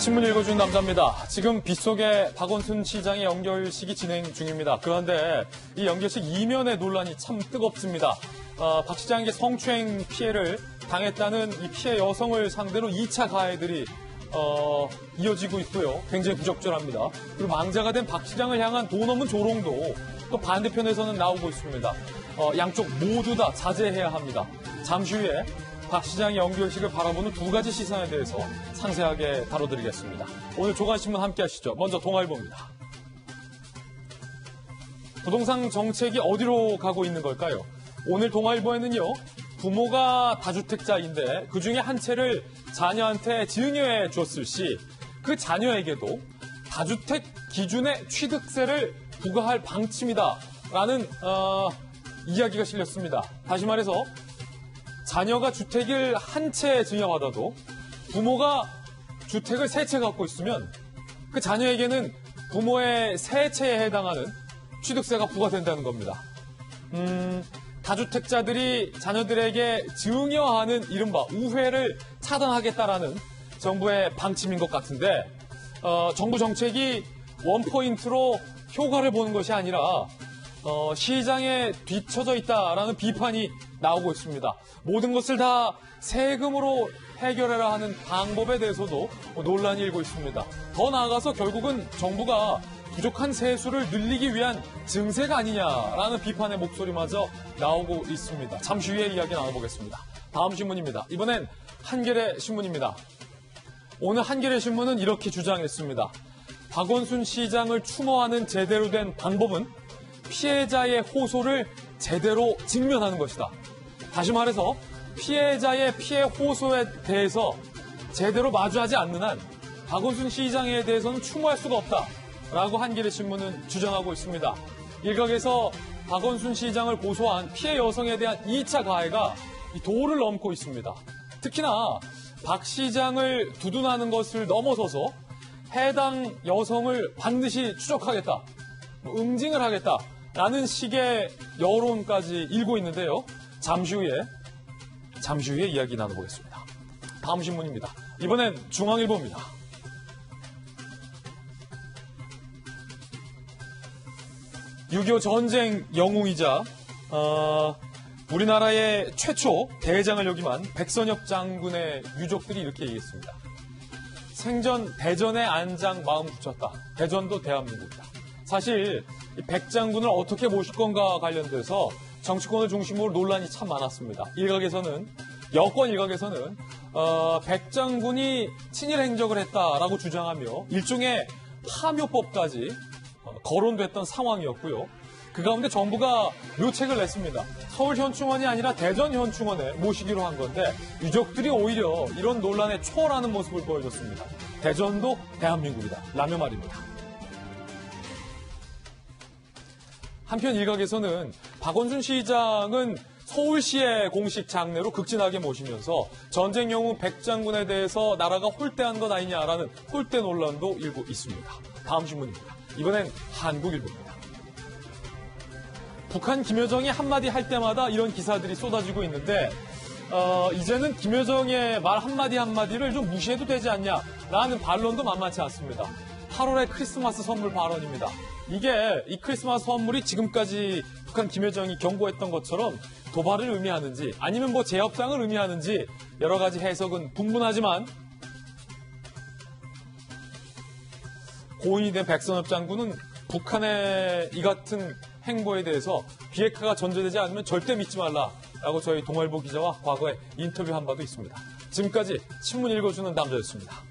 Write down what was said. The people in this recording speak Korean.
신문 읽어주는 남자입니다. 지금 빗속에 박원순 시장의 연결식이 진행 중입니다. 그런데 이 연결식 이면의 논란이 참 뜨겁습니다. 박 시장에게 성추행 피해를 당했다는 이 피해 여성을 상대로 2차 가해들이 이어지고 있고요. 굉장히 부적절합니다. 그리고 망자가 된 박 시장을 향한 돈 없는 조롱도 또 반대편에서는 나오고 있습니다. 양쪽 모두 다 자제해야 합니다. 잠시 후에 박 시장의 연결식을 바라보는 두 가지 시선에 대해서 상세하게 다뤄드리겠습니다. 오늘 조간신문 함께 하시죠. 먼저 동아일보입니다. 부동산 정책이 어디로 가고 있는 걸까요? 오늘 동아일보에는요, 부모가 다주택자인데 그중에 한 채를 자녀한테 증여해 줬을 시 그 자녀에게도 다주택 기준의 취득세를 부과할 방침이다라는 이야기가 실렸습니다. 다시 말해서 자녀가 주택을 한 채 증여받아도 부모가 주택을 세 채 갖고 있으면 그 자녀에게는 부모의 세 채에 해당하는 취득세가 부과된다는 겁니다. 다주택자들이 자녀들에게 증여하는 이른바 우회를 차단하겠다라는 정부의 방침인 것 같은데 정부 정책이 원포인트로 효과를 보는 것이 아니라 시장에 뒤처져 있다라는 비판이 나오고 있습니다. 모든 것을 다 세금으로 해결해라 하는 방법에 대해서도 논란이 일고 있습니다. 더 나아가서 결국은 정부가 부족한 세수를 늘리기 위한 증세가 아니냐라는 비판의 목소리마저 나오고 있습니다. 잠시 후에 이야기 나눠보겠습니다. 다음 신문입니다. 이번엔 한겨레 신문입니다. 오늘 한겨레 신문은 이렇게 주장했습니다. 박원순 시장을 추모하는 제대로 된 방법은 피해자의 호소를 제대로 직면하는 것이다. 다시 말해서 피해자의 피해 호소에 대해서 제대로 마주하지 않는 한 박원순 시장에 대해서는 추모할 수가 없다라고 한겨레 신문은 주장하고 있습니다. 일각에서 박원순 시장을 고소한 피해 여성에 대한 2차 가해가 도를 넘고 있습니다. 특히나 박 시장을 두둔하는 것을 넘어서서 해당 여성을 반드시 추적하겠다, 응징을 하겠다라는 식의 여론까지 일고 있는데요. 잠시 후에 이야기 나눠보겠습니다. 다음 신문입니다. 이번엔 중앙일보입니다. 6.25 전쟁 영웅이자 우리나라의 최초 대장을 역임한 백선엽 장군의 유족들이 이렇게 얘기했습니다. 생전 대전에 안장 마음 붙였다. 대전도 대한민국이다. 사실 백 장군을 어떻게 모실 건가 관련돼서 정치권을 중심으로 논란이 참 많았습니다. 여권 일각에서는 백 장군이 친일 행적을 했다라고 주장하며 일종의 파묘법까지 거론됐던 상황이었고요. 그 가운데 정부가 묘책을 냈습니다. 서울 현충원이 아니라 대전 현충원에 모시기로 한 건데 유족들이 오히려 이런 논란에 초월하는 모습을 보여줬습니다. 대전도 대한민국이다. 라며 말입니다. 한편 일각에서는 박원순 시장은 서울시의 공식 장례로 극진하게 모시면서 전쟁 영웅 백 장군에 대해서 나라가 홀대한 것 아니냐라는 홀대 논란도 일고 있습니다. 다음 신문입니다. 이번엔 한국일보입니다. 북한 김여정이 한마디 할 때마다 이런 기사들이 쏟아지고 있는데 이제는 김여정의 말 한마디를 좀 무시해도 되지 않냐라는 반론도 만만치 않습니다. 8월의 크리스마스 선물 발언입니다. 이게 이 크리스마스 선물이 지금까지 북한 김여정이 경고했던 것처럼 도발을 의미하는지 아니면 재협상을 의미하는지 여러 가지 해석은 분분하지만 고인이 된 백선엽 장군은 북한의 이 같은 행보에 대해서 비핵화가 전제되지 않으면 절대 믿지 말라라고 저희 동아일보 기자와 과거에 인터뷰한 바도 있습니다. 지금까지 신문 읽어주는 남자였습니다.